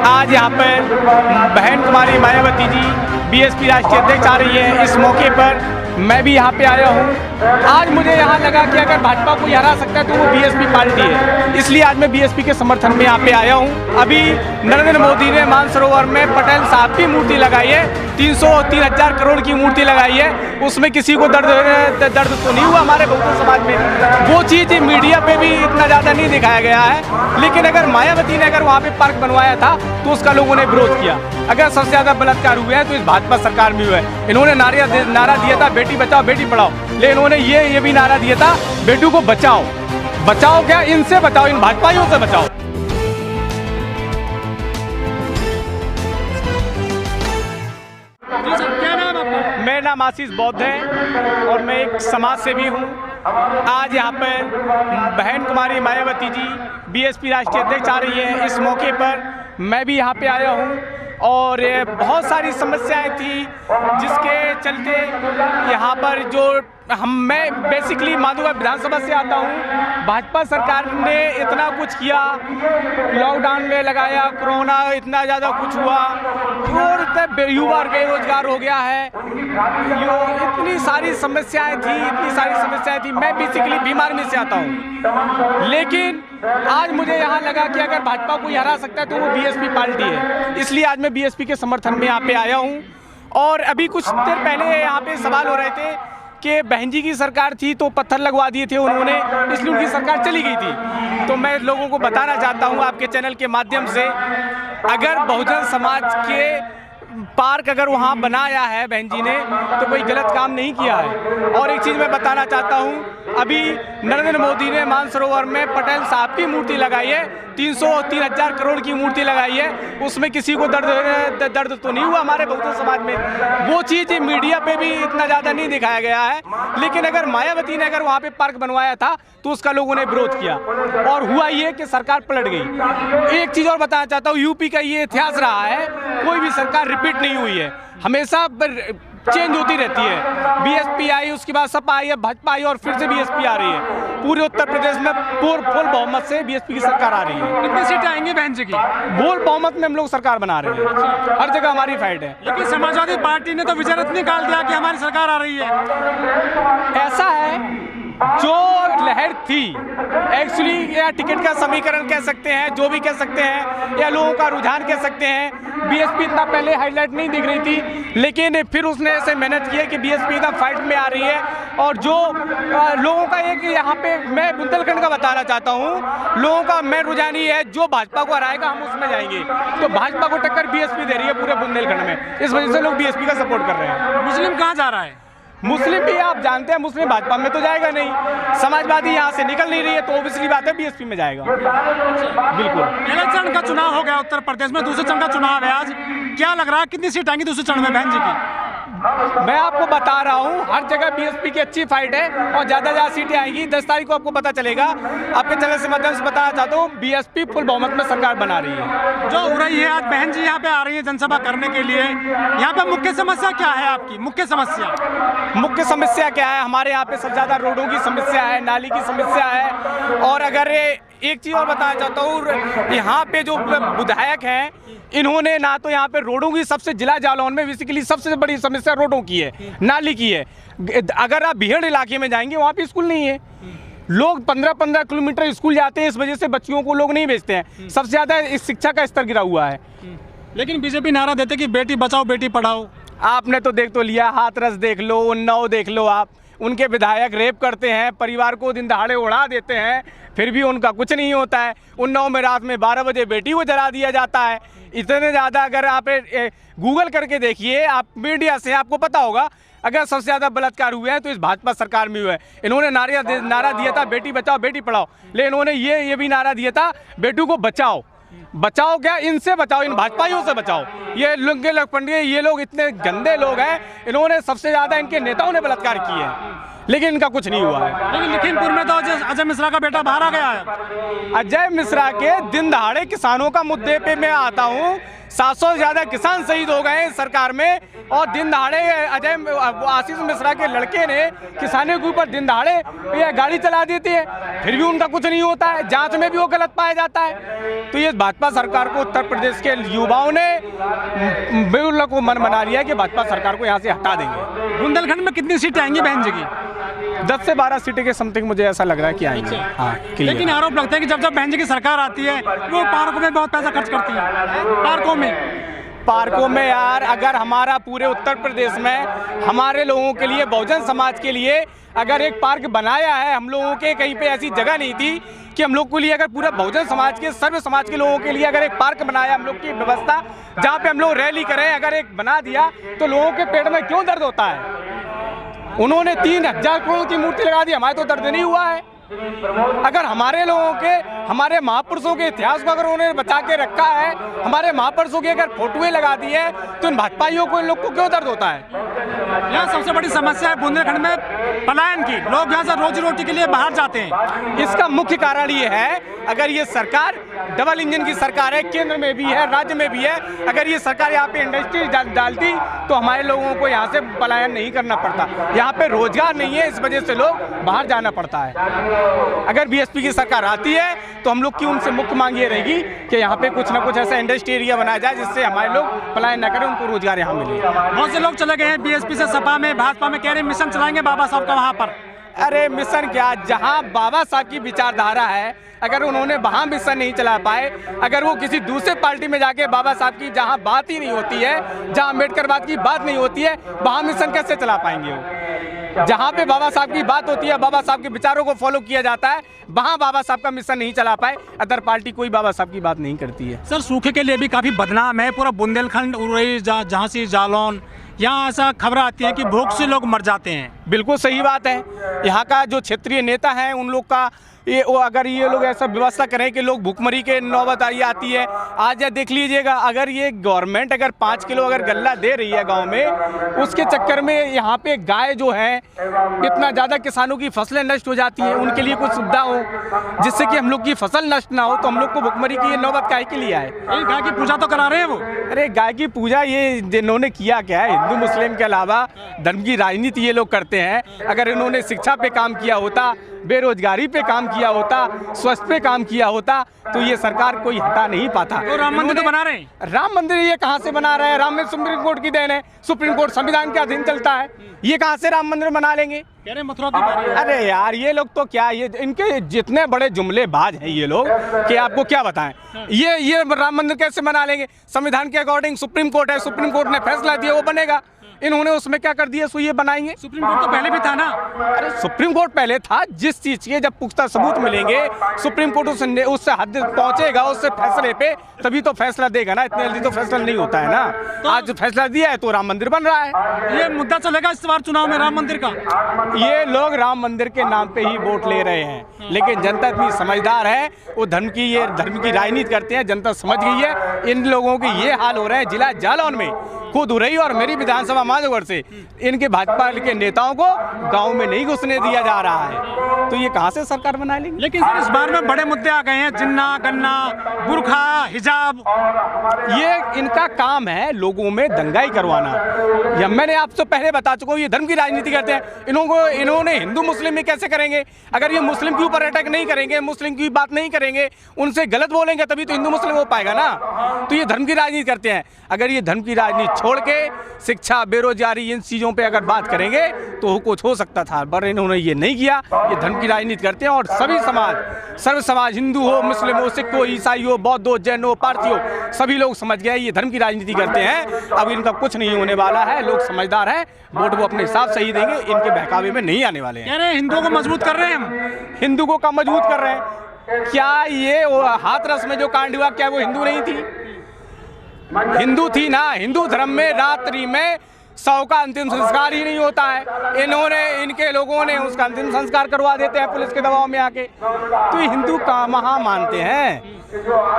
आज यहाँ पर बहन कुमारी मायावती जी बीएसपी राष्ट्रीय अध्यक्ष आ रही है। इस मौके पर मैं भी यहाँ पे आया हूँ। आज मुझे यहाँ लगा कि अगर भाजपा को हरा सकता है तो वो बीएसपी पार्टी है, इसलिए आज मैं बीएसपी के समर्थन में यहाँ पे आया हूँ। अभी नरेंद्र मोदी ने मानसरोवर में पटेल साहब की मूर्ति लगाई है, 303,000 करोड़ की मूर्ति लगाई है। उसमें किसी को दर्द तो नहीं हुआ हमारे बहुजन समाज में। वो चीज़ मीडिया पे भी इतना ज़्यादा नहीं दिखाया गया है। लेकिन अगर मायावती ने अगर वहाँ पे पार्क बनवाया था तो उसका लोगों ने विरोध किया। अगर सबसे ज़्यादा बलात्कार हुए हैं तो इस भाजपा सरकार में हुए हैं। इन्होंने नारा दिया था बेटी बचाओ बेटी पढ़ाओ, लेकिन इन्होंने ये भी नारा दिया था बेटू को बचाओ। बचाओ क्या? इनसे बचाओ, इन भाजपाइयों से बचाओ। क्या नाम आपका? मेरा नाम आशीष बौद्ध है और मैं एक समाज सेवी हूँ। आज यहाँ पर बहन कुमारी मायावती जी बीएसपी राष्ट्रीय अध्यक्ष आ रही है। इस मौके पर मैं भी यहाँ पे आया हूँ और बहुत सारी समस्याएं थी जिसके चलते यहाँ पर जो मैं बेसिकली माधोपुर विधानसभा से आता हूँ। भाजपा सरकार ने इतना कुछ किया, लॉकडाउन में लगाया, कोरोना इतना ज़्यादा कुछ हुआ और युवा बेरोजगार हो गया है। इतनी सारी समस्याएं थी। मैं बेसिकली बीमार में से आता हूँ, लेकिन आज मुझे यहाँ लगा कि अगर भाजपा को हरा सकता है तो वो बीएसपी पार्टी है, इसलिए आज मैं बीएसपी के समर्थन में यहाँ पे आया हूँ। और अभी कुछ देर पहले यहाँ पे सवाल हो रहे थे कि बहन जी की सरकार थी तो पत्थर लगवा दिए थे उन्होंने, इसलिए उनकी सरकार चली गई थी। तो मैं लोगों को बताना चाहता हूँ आपके चैनल के माध्यम से, अगर बहुजन समाज के पार्क अगर वहाँ बनाया है बहन जी ने तो कोई गलत काम नहीं किया है। और एक चीज़ मैं बताना चाहता हूँ, अभी नरेंद्र मोदी ने मानसरोवर में पटेल साहब की मूर्ति लगाई है, 303,000 करोड़ की मूर्ति लगाई है। उसमें किसी को दर्द तो नहीं हुआ हमारे बहुजन समाज में। वो चीज़ मीडिया पे भी इतना ज़्यादा नहीं दिखाया गया है। लेकिन अगर मायावती ने अगर वहाँ पे पार्क बनवाया था तो उसका लोगों ने विरोध किया और हुआ ये कि सरकार पलट गई। एक चीज़ और बताना चाहता हूँ, यूपी का ये इतिहास रहा है, कोई भी सरकार रिपीट नहीं हुई है, हमेशा चेंज होती रहती है। बीएसपी आई, उसके बाद सपा आई, भाजपा आई और फिर से बीएसपी आ रही है। पूरे उत्तर प्रदेश में फुल बहुमत से बीएसपी की सरकार आ रही है। कितनी सीटें आएंगी बहन जी की? फुल बहुमत में हम लोग सरकार बना रहे हैं, हर जगह हमारी फाइट है। लेकिन समाजवादी पार्टी ने तो विजय रथ निकाल दिया कि हमारी सरकार आ रही है। ऐसा है, जो लहर थी एक्चुअली, या टिकट का समीकरण कह सकते हैं, जो भी कह सकते हैं, या लोगों का रुझान कह सकते हैं। बीएसपी इतना पहले हाईलाइट नहीं दिख रही थी, लेकिन फिर उसने ऐसे मेहनत की है कि बीएसपी इतना फाइट में आ रही है। और जो लोगों का एक यहाँ पे मैं बुंदेलखंड का बताना चाहता हूँ, लोगों का मेन रुझान ये है जो भाजपा को हराएगा हम उसमें जाएंगे। तो भाजपा को टक्कर बीएसपी दे रही है पूरे बुंदेलखंड में, इस वजह से लोग बीएसपी का सपोर्ट कर रहे हैं। मुस्लिम कहाँ जा रहा है? मुस्लिम भी आप जानते हैं, मुस्लिम भाजपा में तो जाएगा नहीं। समाजवादी यहाँ से निकल नहीं रही है तो ऑब्वियसली बात है बीएसपी में जाएगा। बिल्कुल। इलेक्शन का चुनाव हो गया उत्तर प्रदेश में, दूसरे चरण का चुनाव है आज। क्या लग रहा है कितनी सीट आएंगी दूसरे चरण में बहन जी की? मैं आपको बता रहा हूँ, हर जगह बीएसपी की अच्छी फाइट है और ज़्यादा सीटें आएंगी। 10 तारीख को आपको पता चलेगा। आपके चैनल से माध्यम से बताना चाहता हूँ, बीएसपी फुल बहुमत में सरकार बना रही है। जो हो रही है, आज बहन जी यहाँ पे आ रही है जनसभा करने के लिए, यहाँ पे मुख्य समस्या क्या है आपकी? मुख्य समस्या क्या है? हमारे यहाँ पे सबसे ज़्यादा रोडों की समस्या है, नाली की समस्या है। और अगर एक चीज़ और बताना चाहता हूँ, यहाँ पे जो विधायक हैं, इन्होंने ना तो यहाँ पे रोडों की, सबसे जिला जालौन में बेसिकली सबसे बड़ी समस्या रोडों की है, नाली की है। अगर आप भीड़ इलाके में जाएंगे वहाँ पे स्कूल नहीं है, लोग 15-15 किलोमीटर स्कूल जाते हैं, इस वजह से बच्चियों को लोग नहीं भेजते हैं। सबसे ज़्यादा इस शिक्षा का स्तर गिरा हुआ है। लेकिन बीजेपी नारा देते कि बेटी बचाओ बेटी पढ़ाओ। आपने तो देख तो लिया, हाथरस देख लो, उन्नाव देख लो, आप उनके विधायक रेप करते हैं, परिवार को दिन दहाड़े उड़ा देते हैं, फिर भी उनका कुछ नहीं होता है। उन्नाव में रात में 12 बजे बेटी को जला दिया जाता है। इतने ज़्यादा अगर आप गूगल करके देखिए, आप मीडिया से आपको पता होगा, अगर सबसे ज़्यादा बलात्कार हुए हैं तो इस भाजपा सरकार में हुए हैं। इन्होंने नारा दिया था बेटी बचाओ बेटी पढ़ाओ, लेकिन इन्होंने ये भी नारा दिया था बेटू को बचाओ। बचाओ क्या? इनसे बचाओ, इन भाजपाइयों से बचाओ। ये लुंगे लखपंडिये, ये लोग इतने गंदे लोग हैं, इन्होंने सबसे ज़्यादा इनके नेताओं ने बलात्कार किए हैं, लेकिन इनका कुछ नहीं हुआ है। लेकिन लखीमपुर में तो अजय मिश्रा का बेटा बाहर आ गया है। अजय मिश्रा के दिन दहाड़े किसानों का मुद्दे पे मैं आता हूँ। 700 से ज़्यादा किसान शहीद हो गए सरकार में, और दिन दहाड़े आशीष मिश्रा के लड़के ने किसानों के ऊपर दिन दहाड़े ये गाड़ी चला देती है, फिर भी उनका कुछ नहीं होता है, जांच में भी वो गलत पाया जाता है। तो ये भाजपा सरकार को उत्तर प्रदेश के युवाओं ने बिल्कुल को मन बना लिया है कि भाजपा सरकार को यहाँ से हटा देंगे। बुंदेलखंड में कितनी सीटें आएंगी बहन जी की? 10 से 12 सीटें के समथिंग मुझे ऐसा लग रहा है कि आएंगे। हाँ, लेकिन आरोप लगता है कि जब बहन जी की सरकार आती है वो पार्कों में बहुत पैसा खर्च करती है। पार्कों में यार, अगर हमारा पूरे उत्तर प्रदेश में हमारे लोगों के लिए, बहुजन समाज के लिए अगर एक पार्क बनाया है, हम लोगों के कहीं पे ऐसी जगह नहीं थी कि हम लोग के लिए, अगर पूरा बहुजन समाज के, सर्व समाज के लोगों के लिए अगर एक पार्क बनाया हम लोग की व्यवस्था, जहाँ पे हम लोग रैली करें, अगर एक बना दिया तो लोगों के पेट में क्यों दर्द होता है? उन्होंने 3000 करोड़ की मूर्ति लगा दी, हमारे तो दर्द नहीं हुआ है। अगर हमारे लोगों के, हमारे महापुरुषों के इतिहास को अगर उन्होंने बचा के रखा है, हमारे महापुरुषों की अगर फोटोएं लगा दी है, तो इन भाजपाइयों को, इन लोग को क्यों दर्द होता है? यहाँ सबसे बड़ी समस्या है बुंदेलखंड में पलायन की। लोग यहाँ से रोजी रोटी के लिए बाहर जाते हैं। इसका मुख्य कारण ये है, अगर ये सरकार डबल इंजन की सरकार है, केंद्र में भी है, राज्य में भी है, अगर ये सरकार यहाँ पे इंडस्ट्री डालती तो हमारे लोगों को यहाँ से पलायन नहीं करना पड़ता। यहाँ पे रोजगार नहीं है, इस वजह से लोग बाहर जाना पड़ता है। अगर बीएसपी की सरकार आती है तो हम लोग की उनसे मुख्य मांग ये रहेगी कि यहाँ पे कुछ ना कुछ ऐसा इंडस्ट्री एरिया बनाया जाए जिससे हमारे लोग पलायन न करें, उनको रोजगार यहाँ मिले। बहुत से लोग चले गए हैं बीएसपी से सपा में, भाजपा में, कह रहे मिशन चलाएंगे बाबा साहब का वहाँ पर। अरे मिशन क्या, जहाँ बाबा साहब की विचारधारा है, अगर उन्होंने वहाँ मिशन नहीं चला पाए, अगर वो किसी दूसरे पार्टी में जाके बाबा साहब की जहाँ बात ही नहीं होती है, जहाँ अम्बेडकरवाद की बात नहीं होती है, वहाँ मिशन कैसे चला पाएंगे वो? जहाँ पे बाबा साहब की बात होती है, बाबा साहब के विचारों को फॉलो किया जाता है, वहाँ बाबा साहब का मिशन नहीं चला पाए। अदर पार्टी कोई बाबा साहब की बात नहीं करती है। सर, सूखे के लिए भी काफ़ी बदनाम है पूरा बुंदेलखंड, उरई, झांसी, जालौन, यहाँ ऐसा खबर आती है कि भूख से लोग मर जाते हैं। बिल्कुल सही बात है। यहाँ का जो क्षेत्रीय नेता है उन लोग का ये, अगर ये लोग ऐसा व्यवस्था करें कि लोग भूखमरी के नौबत आती है, आज या देख लीजिएगा, अगर ये गवर्नमेंट अगर 5 किलो अगर गल्ला दे रही है गांव में, उसके चक्कर में यहाँ पे गाय जो है, इतना ज़्यादा किसानों की फसलें नष्ट हो जाती हैं। उनके लिए कुछ सुविधा हो जिससे कि हम लोग की फसल नष्ट ना हो, तो हम लोग को भूखमरी की ये नौबत काहे के लिए आए? गाय की पूजा तो करा रहे हैं वो। अरे गाय की पूजा ये जिन्होंने किया क्या है? हिंदू मुस्लिम के अलावा धर्म की राजनीति ये लोग करते हैं। अगर इन्होंने शिक्षा पे काम किया होता, बेरोजगारी पे काम किया होता, स्वास्थ्य पे काम किया होता, तो ये सरकार कोई हटा नहीं पाता। तो राम मंदिर तो बना रहे हैं। राम मंदिर ये कहाँ से बना रहे हैं? राम मंदिर सुप्रीम कोर्ट की देन है, सुप्रीम कोर्ट संविधान के अधीन चलता है, ये कहाँ से राम मंदिर बना लेंगे? कह रहे मथुरा की बारी है। अरे यार, ये लोग तो क्या, ये इनके जितने बड़े जुमलेबाज हैं ये लोग कि आपको क्या बताएं। ये राम मंदिर कैसे बना लेंगे? संविधान के अकॉर्डिंग सुप्रीम कोर्ट है, सुप्रीम कोर्ट ने फैसला दिया, वो बनेगा। इन्होंने उसमें क्या कर दिया, सो ये बनाएंगे। सुप्रीम कोर्ट तो पहले भी था ना। अरे सुप्रीम कोर्ट पहले था, जिस चीज के जब पुख्ता सबूत मिलेंगे, सुप्रीम कोर्ट उससे हद पहुंचेगा, उससे फैसले पे तभी तो फैसला देगा ना। इतने जल्दी तो फैसला नहीं होता है ना। तो आज फैसला दिया है तो राम मंदिर बन रहा है। ये मुद्दा चलेगा इस बार चुनाव में राम मंदिर का। ये लोग राम मंदिर के नाम पे ही वोट ले रहे हैं, लेकिन जनता इतनी समझदार है, वो धर्म की राजनीति करते हैं, जनता समझ गई है। इन लोगों के ये हाल हो रहे हैं जिला जालौन में, खुद उरई और मेरी विधानसभा माधोगढ़ से इनके भाजपा के नेताओं को गांव में नहीं घुसने दिया जा रहा है, तो ये कहां से सरकार बना लेंगे? लेकिन सर, इस बार में बड़े मुद्दे आ गए हैं, जिन्ना, गन्ना, बुरखा, हिजाब। ये इनका काम है लोगों में दंगाई करवाना। या मैंने आपसे पहले बता चुका हूँ, ये धर्म की राजनीति करते हैं। इन्होंने हिंदू मुस्लिम में कैसे करेंगे? अगर ये मुस्लिम के ऊपर अटैक नहीं करेंगे, मुस्लिम की बात नहीं करेंगे, उनसे गलत बोलेंगे, तभी तो हिंदू मुस्लिम हो पाएगा ना। तो ये धर्म की राजनीति करते हैं। अगर ये धर्म की राजनीति छोड़ के शिक्षा, बेरोजगारी, इन चीज़ों पे अगर बात करेंगे तो कुछ हो सकता था, पर इन्होंने ये नहीं किया। ये धर्म की राजनीति करते हैं और सभी समाज, सर्व समाज, हिंदू हो, मुस्लिम हो, सिख हो, ईसाई हो, बौद्ध हो, जैन हो, पारसी हो, सभी लोग समझ गए ये धर्म की राजनीति करते हैं। अब इनका कुछ नहीं होने वाला है, लोग समझदार हैं, वोट वो अपने हिसाब से ही देंगे, इनके बहकावे में नहीं आने वाले हैं। कह रहे हैं हिंदुओं को मजबूत कर रहे हैं हम। हिंदू को कम मजबूत कर रहे हैं? क्या ये हाथरस में जो कांड हुआ, क्या वो हिंदू नहीं थी? हिंदू थी ना। हिंदू धर्म में रात्रि में 100 का अंतिम संस्कार ही नहीं होता है। इनके लोगों ने उसका अंतिम संस्कार करवा देते हैं पुलिस के दबाव में आके। तो ये हिंदू कहाँ मानते हैं?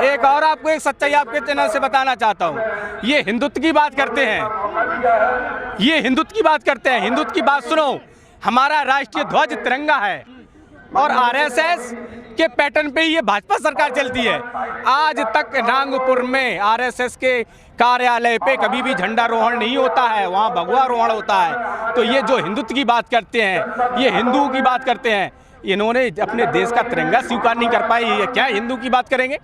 एक और आपको एक सच्चाई आपके चैनल से बताना चाहता हूँ। ये हिंदुत्व की बात करते हैं, ये हिंदुत्व की बात करते हैं। हिंदुत्व की बात सुनो, हमारा राष्ट्रीय ध्वज तिरंगा है, और आरएसएस के पैटर्न पे ही ये भाजपा सरकार चलती है। आज तक नागपुर में आरएसएस के कार्यालय पे कभी भी झंडारोहण नहीं होता है, वहाँ भगवा रोहण होता है। तो ये जो हिंदुत्व की बात करते हैं, ये हिंदुओं की बात करते हैं, इन्होंने अपने देश का तिरंगा स्वीकार नहीं कर पाई, ये क्या हिंदू की बात करेंगे?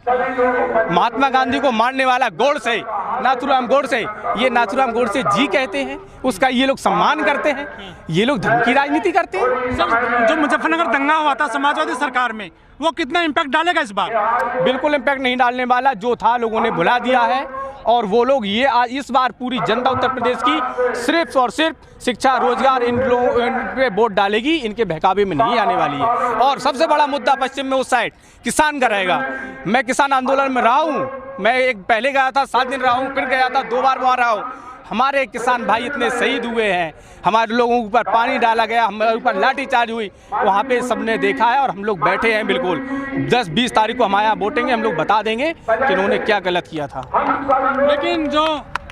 महात्मा गांधी को मारने वाला गोडसे, नाथूराम गोडसे, ये नाथूराम गोडसे जी कहते हैं, उसका ये लोग सम्मान करते हैं। ये लोग धर्म की राजनीति करते हैं। सर, जो मुजफ्फरनगर दंगा हुआ था समाजवादी सरकार में, वो कितना इम्पैक्ट डालेगा इस बार? बिल्कुल इम्पैक्ट नहीं डालने वाला, जो था लोगों ने भुला दिया है। और वो लोग ये इस बार पूरी जनता उत्तर प्रदेश की सिर्फ और सिर्फ शिक्षा, रोजगार, इन पे वोट डालेगी, इनके बहकावे में नहीं आने वाली है। और सबसे बड़ा मुद्दा पश्चिम में उस साइड किसान का रहेगा। मैं किसान आंदोलन में रहा हूँ, मैं एक पहले गया था, 7 दिन रहा हूँ, फिर गया था 2 बार वहाँ रहा हूँ। हमारे किसान भाई इतने शहीद हुए हैं, हमारे लोगों के ऊपर पानी डाला गया, हमारे ऊपर लाठीचार्ज हुई, वहाँ पे सबने देखा है। और हम लोग बैठे हैं, बिल्कुल 10-20 तारीख को हमारे यहाँ वोटेंगे, हम लोग बता देंगे कि इन्होंने क्या गलत किया था। लेकिन जो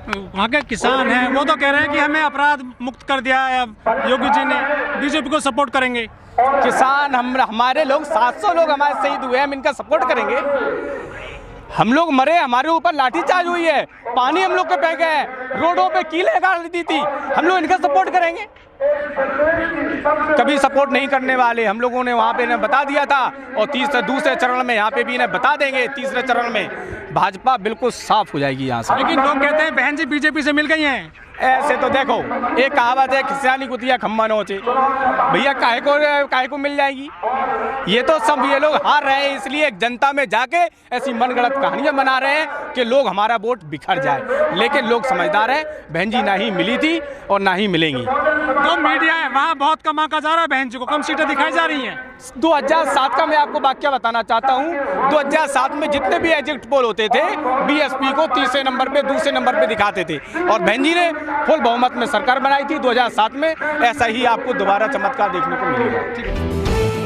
वहाँ के किसान हैं वो तो कह रहे हैं कि हमें अपराध मुक्त कर दिया है, अब योगी जी ने बीजेपी को सपोर्ट करेंगे। किसान हमारे लोग 700 लोग हमारे शहीद हुए हैं, हम इनका सपोर्ट करेंगे? हम लोग मरे, हमारे ऊपर लाठीचार्ज हुई है, पानी हम लोग के बह गए हैं, रोडों पे कीलें गाड़ दी थी, हम लोग इनका सपोर्ट करेंगे? कभी सपोर्ट नहीं करने वाले। हम लोगों ने वहाँ पे इन्हें बता दिया था, और दूसरे चरण में यहाँ पे भी इन्हें बता देंगे। तीसरे चरण में भाजपा बिल्कुल साफ हो जाएगी यहाँ से। लेकिन लोग कहते हैं बहन जी बीजेपी से मिल गई हैं। ऐसे तो देखो, एक कहावत है, खिसियानी कुतिया खम्मा नोचे। भैया काहे को मिल जाएगी? ये तो सब ये लोग हार रहे हैं, इसलिए जनता में जाके ऐसी मनगढ़ंत कहानियां बना रहे हैं कि लोग हमारा वोट बिखर जाए। लेकिन लोग समझदार हैं, बहन जी ना ही मिली थी और ना ही मिलेंगी। जो मीडिया है वहाँ बहुत कम आंका जा रहा है, बहन जी को कम सीटें दिखाई जा रही हैं। 2007 का मैं आपको वाक्य बताना चाहता हूँ। 2007 में जितने भी एग्जिट पोल होते थे, बीएसपी को तीसरे नंबर पे, दूसरे नंबर पे दिखाते थे, और बहन जी ने फुल बहुमत में सरकार बनाई थी 2007 में। ऐसा ही आपको दोबारा चमत्कार देखने को मिलेगा।